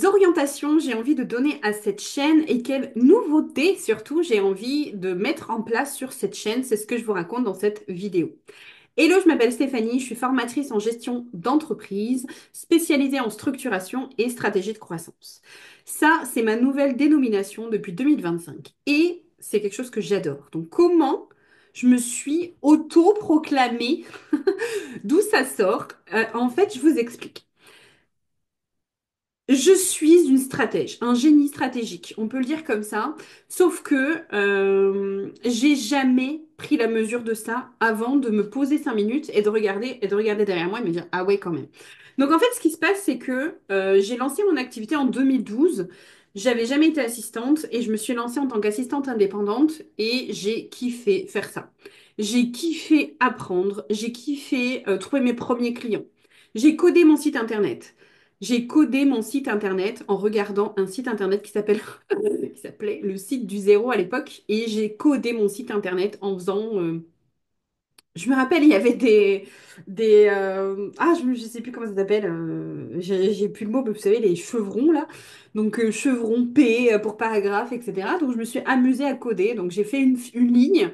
orientations j'ai envie de donner à cette chaîne et quelles nouveautés surtout j'ai envie de mettre en place sur cette chaîne? C'est ce que je vous raconte dans cette vidéo. Hello, je m'appelle Stéphanie, je suis formatrice en gestion d'entreprise, spécialisée en structuration et stratégie de croissance. Ça, c'est ma nouvelle dénomination depuis 2025 et c'est quelque chose que j'adore. Donc, comment je me suis auto-proclamée, d'où ça sort? En fait, je vous explique. Je suis une stratège, un génie stratégique, on peut le dire comme ça. Sauf que j'ai jamais pris la mesure de ça avant de me poser 5 minutes et de regarder derrière moi et me dire ah ouais quand même. Donc en fait, ce qui se passe, c'est que j'ai lancé mon activité en 2012. J'avais jamais été assistante et je me suis lancée en tant qu'assistante indépendante et j'ai kiffé faire ça. J'ai kiffé apprendre, j'ai kiffé trouver mes premiers clients. J'ai codé mon site internet. J'ai codé mon site internet en regardant un site internet qui s'appelait le site du zéro à l'époque. Et j'ai codé mon site internet en faisant. Je me rappelle, il y avait je sais plus comment ça s'appelle. J'ai plus le mot, mais vous savez, les chevrons là. Donc, chevron P pour paragraphe, etc. Donc, je me suis amusée à coder. Donc, j'ai fait une ligne.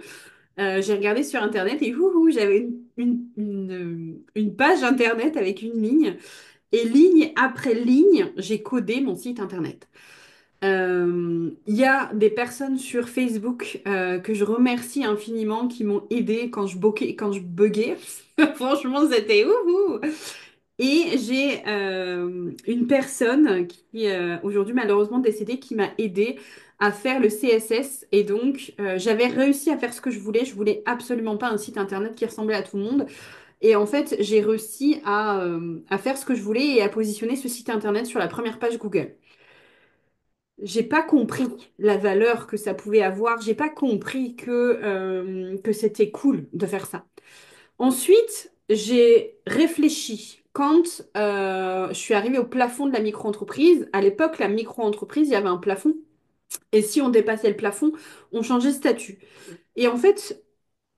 J'ai regardé sur internet et j'avais une page internet avec une ligne. Et ligne après ligne, j'ai codé mon site internet. Il y a des personnes sur Facebook que je remercie infiniment qui m'ont aidé quand je buguais. Franchement, c'était ouhou. Et j'ai une personne qui aujourd'hui malheureusement décédée qui m'a aidé à faire le CSS et donc j'avais réussi à faire ce que je voulais. Je voulais absolument pas un site internet qui ressemblait à tout le monde. Et en fait, j'ai réussi à faire ce que je voulais et à positionner ce site internet sur la première page Google. J'ai pas compris la valeur que ça pouvait avoir. J'ai pas compris que c'était cool de faire ça. Ensuite, j'ai réfléchi. Quand je suis arrivée au plafond de la micro-entreprise, à l'époque, la micro-entreprise, il y avait un plafond. Et si on dépassait le plafond, on changeait de statut. Et en fait,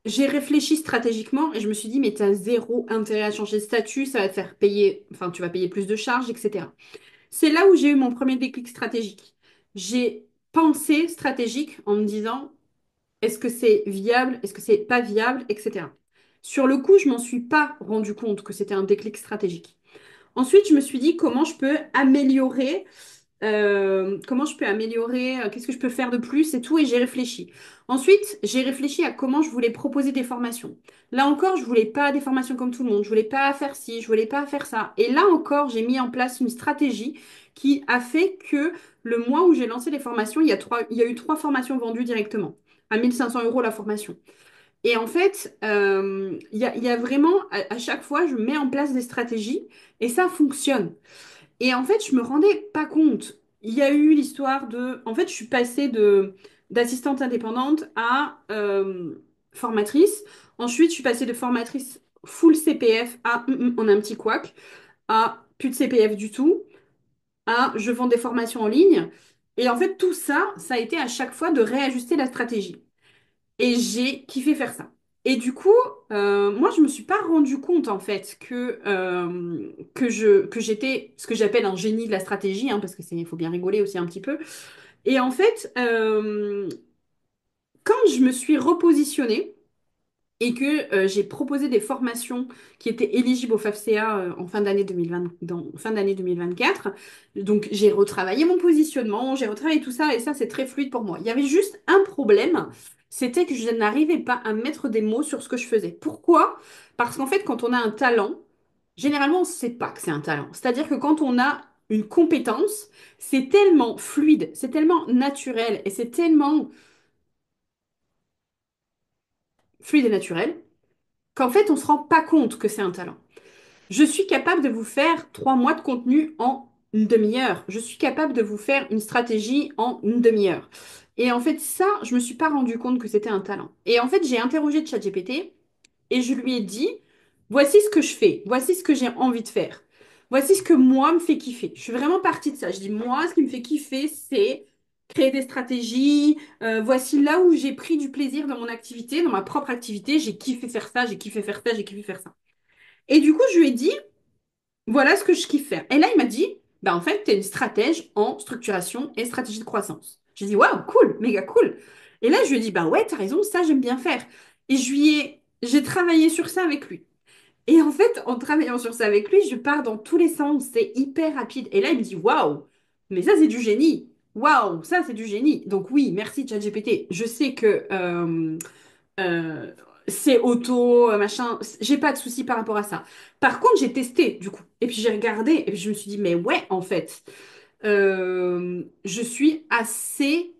j'ai réfléchi stratégiquement et je me suis dit, mais tu as zéro intérêt à changer de statut, ça va te faire payer, enfin, tu vas payer plus de charges, etc. C'est là où j'ai eu mon premier déclic stratégique. J'ai pensé stratégique en me disant, est-ce que c'est viable, est-ce que c'est pas viable, etc. Sur le coup, je m'en suis pas rendu compte que c'était un déclic stratégique. Ensuite, je me suis dit comment je peux améliorer qu'est-ce que je peux faire de plus et tout, et j'ai réfléchi. Ensuite, j'ai réfléchi à comment je voulais proposer des formations. Là encore, je voulais pas des formations comme tout le monde, je voulais pas faire ci, je voulais pas faire ça. Et là encore, j'ai mis en place une stratégie qui a fait que le mois où j'ai lancé les formations, il y a eu 3 formations vendues directement, à 1 500 € la formation. Et en fait, il y a vraiment, à chaque fois, je mets en place des stratégies et ça fonctionne. Et en fait, je me rendais pas compte. Il y a eu l'histoire de... En fait, je suis passée d'assistante indépendante à formatrice. Ensuite, je suis passée de formatrice full CPF à on a un petit couac, à plus de CPF du tout, à je vends des formations en ligne. Et en fait, tout ça, ça a été à chaque fois de réajuster la stratégie. Et j'ai kiffé faire ça. Et du coup, moi, je me suis pas rendu compte en fait que j'étais ce que j'appelle un génie de la stratégie, hein, parce que il faut bien rigoler aussi un petit peu. Et en fait, quand je me suis repositionnée et que j'ai proposé des formations qui étaient éligibles au FAFCA en fin d'année 2020, fin d'année 2024, donc j'ai retravaillé mon positionnement, j'ai retravaillé tout ça et ça c'est très fluide pour moi. Il y avait juste un problème, c'était que je n'arrivais pas à mettre des mots sur ce que je faisais. Pourquoi? Parce qu'en fait quand on a un talent, généralement on ne sait pas que c'est un talent. C'est-à-dire que quand on a une compétence, c'est tellement fluide, c'est tellement naturel et c'est tellement fluide et naturel qu'en fait on ne se rend pas compte que c'est un talent. Je suis capable de vous faire 3 mois de contenu en une demi-heure. Je suis capable de vous faire une stratégie en une demi-heure. Et en fait, ça, je me suis pas rendu compte que c'était un talent. Et en fait, j'ai interrogé ChatGPT et je lui ai dit, voici ce que je fais, voici ce que j'ai envie de faire. Voici ce que moi me fait kiffer. Je suis vraiment partie de ça. Je dis, moi, ce qui me fait kiffer, c'est créer des stratégies. Voici là où j'ai pris du plaisir dans mon activité, dans ma propre activité. J'ai kiffé faire ça, j'ai kiffé faire ça, j'ai kiffé faire ça. Et du coup, je lui ai dit, voilà ce que je kiffe faire. Et là, il m'a dit, bah en fait, tu es une stratège en structuration et stratégie de croissance. J'ai dit, waouh, cool, méga cool. Et là, je lui ai dit, bah ouais, t'as raison, ça, j'aime bien faire. Et j'ai travaillé sur ça avec lui. Et en fait, en travaillant sur ça avec lui, je pars dans tous les sens, c'est hyper rapide. Et là, il me dit, waouh, mais ça, c'est du génie. Waouh, ça, c'est du génie. Donc oui, merci ChatGPT. Je sais que euh, c'est auto, machin. J'ai pas de souci par rapport à ça. Par contre, j'ai testé, du coup. Et puis j'ai regardé, et puis je me suis dit, mais ouais, en fait, je suis assez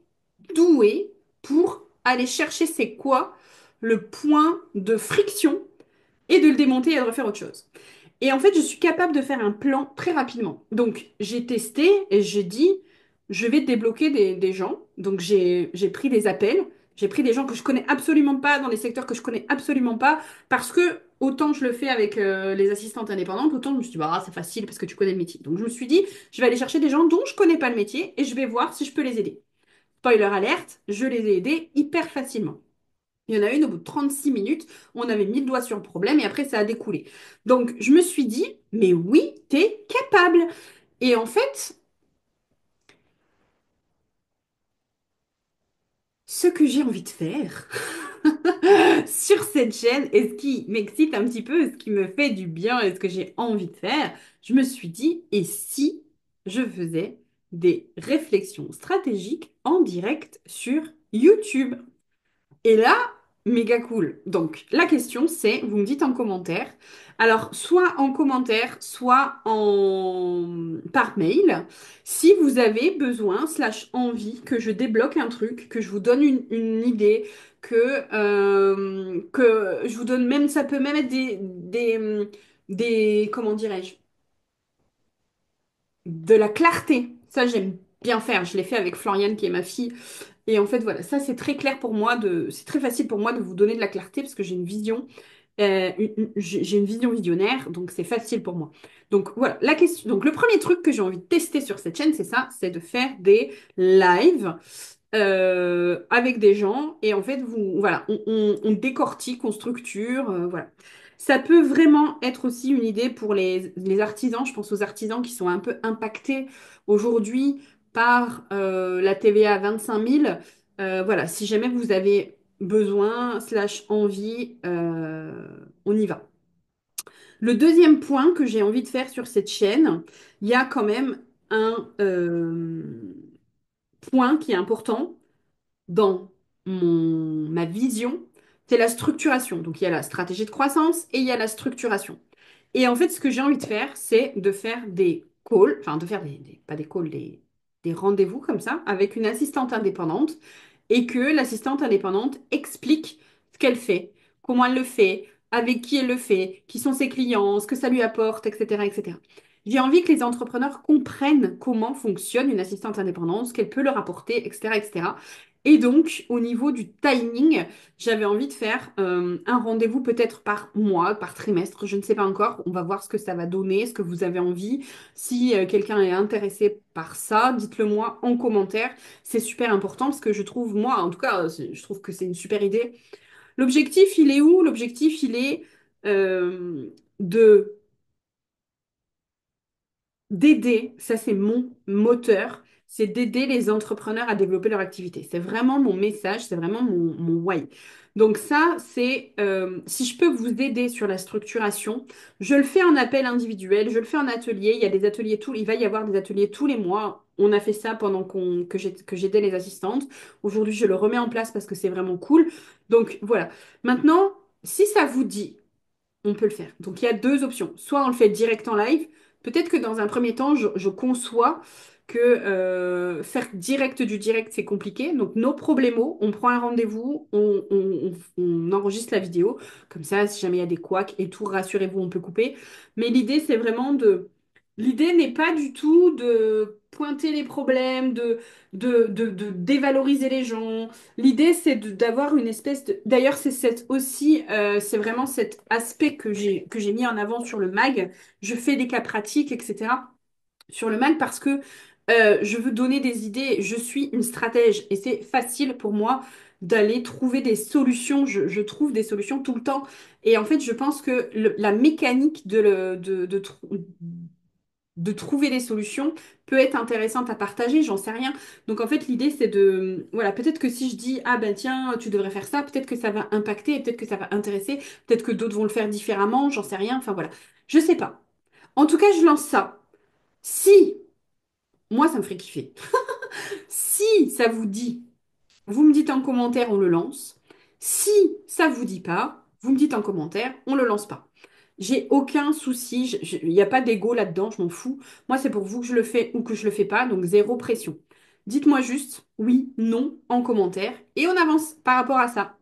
douée pour aller chercher c'est quoi le point de friction et de le démonter et de refaire autre chose. Et en fait, je suis capable de faire un plan très rapidement. Donc, j'ai testé et j'ai dit, je vais débloquer des gens. Donc, j'ai pris des appels. J'ai pris des gens que je connais absolument pas, dans des secteurs que je connais absolument pas, parce que autant je le fais avec les assistantes indépendantes, autant je me suis dit, bah, c'est facile parce que tu connais le métier. Donc, je me suis dit, je vais aller chercher des gens dont je connais pas le métier et je vais voir si je peux les aider. Spoiler alerte, je les ai aidés hyper facilement. Il y en a une, au bout de 36 minutes, on avait mis le doigt sur le problème et après ça a découlé. Donc je me suis dit, mais oui, t'es capable. Et en fait, ce que j'ai envie de faire sur cette chaîne et ce qui m'excite un petit peu, ce qui me fait du bien et ce que j'ai envie de faire, je me suis dit, et si je faisais des réflexions stratégiques en direct sur YouTube? Et là, méga cool. Donc, la question, c'est, vous me dites en commentaire, alors soit en commentaire, soit par mail, si vous avez besoin, slash envie, que je débloque un truc, que je vous donne une idée, que je vous donne même, ça peut même être comment dirais-je, de la clarté. Ça, j'aime bien faire. Je l'ai fait avec Floriane, qui est ma fille. Et en fait, voilà, ça c'est très clair pour moi c'est très facile pour moi de vous donner de la clarté parce que j'ai une vision, j'ai une vision visionnaire, donc c'est facile pour moi. Donc voilà, la question. Donc le premier truc que j'ai envie de tester sur cette chaîne, c'est ça, c'est de faire des lives avec des gens et en fait voilà, on décortique, on structure, voilà. Ça peut vraiment être aussi une idée pour les artisans. Je pense aux artisans qui sont un peu impactés aujourd'hui par la TVA à 25 000. Voilà, si jamais vous avez besoin, slash envie, on y va. Le deuxième point que j'ai envie de faire sur cette chaîne, il y a quand même un point qui est important dans ma vision, c'est la structuration. Donc il y a la stratégie de croissance et il y a la structuration. Et en fait, ce que j'ai envie de faire, c'est de faire des calls, enfin de faire pas des calls, des rendez-vous comme ça avec une assistante indépendante et que l'assistante indépendante explique ce qu'elle fait, comment elle le fait, avec qui elle le fait, qui sont ses clients, ce que ça lui apporte, etc., etc. J'ai envie que les entrepreneurs comprennent comment fonctionne une assistante indépendante, ce qu'elle peut leur apporter, etc., etc. Et donc, au niveau du timing, j'avais envie de faire un rendez-vous peut-être par mois, par trimestre, je ne sais pas encore. On va voir ce que ça va donner, ce que vous avez envie. Si quelqu'un est intéressé par ça, dites-le moi en commentaire. C'est super important parce que je trouve, moi, en tout cas, je trouve que c'est une super idée. L'objectif, il est où? L'objectif, il est de d'aider, ça c'est mon moteur, c'est d'aider les entrepreneurs à développer leur activité. C'est vraiment mon message, c'est vraiment mon why. Donc ça, c'est si je peux vous aider sur la structuration, je le fais en appel individuel, je le fais en atelier. Il y a des ateliers il va y avoir des ateliers tous les mois. On a fait ça pendant que j'aidais les assistantes. Aujourd'hui, je le remets en place parce que c'est vraiment cool. Donc voilà. Maintenant, si ça vous dit, on peut le faire. Donc il y a deux options. Soit on le fait direct en live. Peut-être que dans un premier temps, je conçois que faire direct du direct, c'est compliqué. Donc nos problemos, on prend un rendez-vous, on enregistre la vidéo. Comme ça, si jamais il y a des couacs et tout, rassurez-vous, on peut couper. Mais l'idée, c'est vraiment de... L'idée n'est pas du tout de pointer les problèmes, de dévaloriser les gens. L'idée, c'est d'avoir une espèce de... D'ailleurs, aussi, c'est vraiment cet aspect que j'ai mis en avant sur le mag. Je fais des cas pratiques, etc. sur le mag parce que je veux donner des idées. Je suis une stratège et c'est facile pour moi d'aller trouver des solutions. Je trouve des solutions tout le temps. Et en fait, je pense que la mécanique de trouver des solutions peut être intéressante à partager, j'en sais rien. Donc en fait, l'idée c'est de, voilà, peut-être que si je dis, ah ben tiens, tu devrais faire ça, peut-être que ça va impacter, et peut-être que ça va intéresser, peut-être que d'autres vont le faire différemment, j'en sais rien, enfin voilà. Je sais pas. En tout cas, je lance ça. Si, moi ça me ferait kiffer. Si ça vous dit, vous me dites en commentaire, on le lance. Si ça vous dit pas, vous me dites en commentaire, on le lance pas. J'ai aucun souci, il n'y a pas d'ego là-dedans, je m'en fous. Moi, c'est pour vous que je le fais ou que je le fais pas, donc zéro pression. Dites-moi juste oui, non en commentaire et on avance par rapport à ça.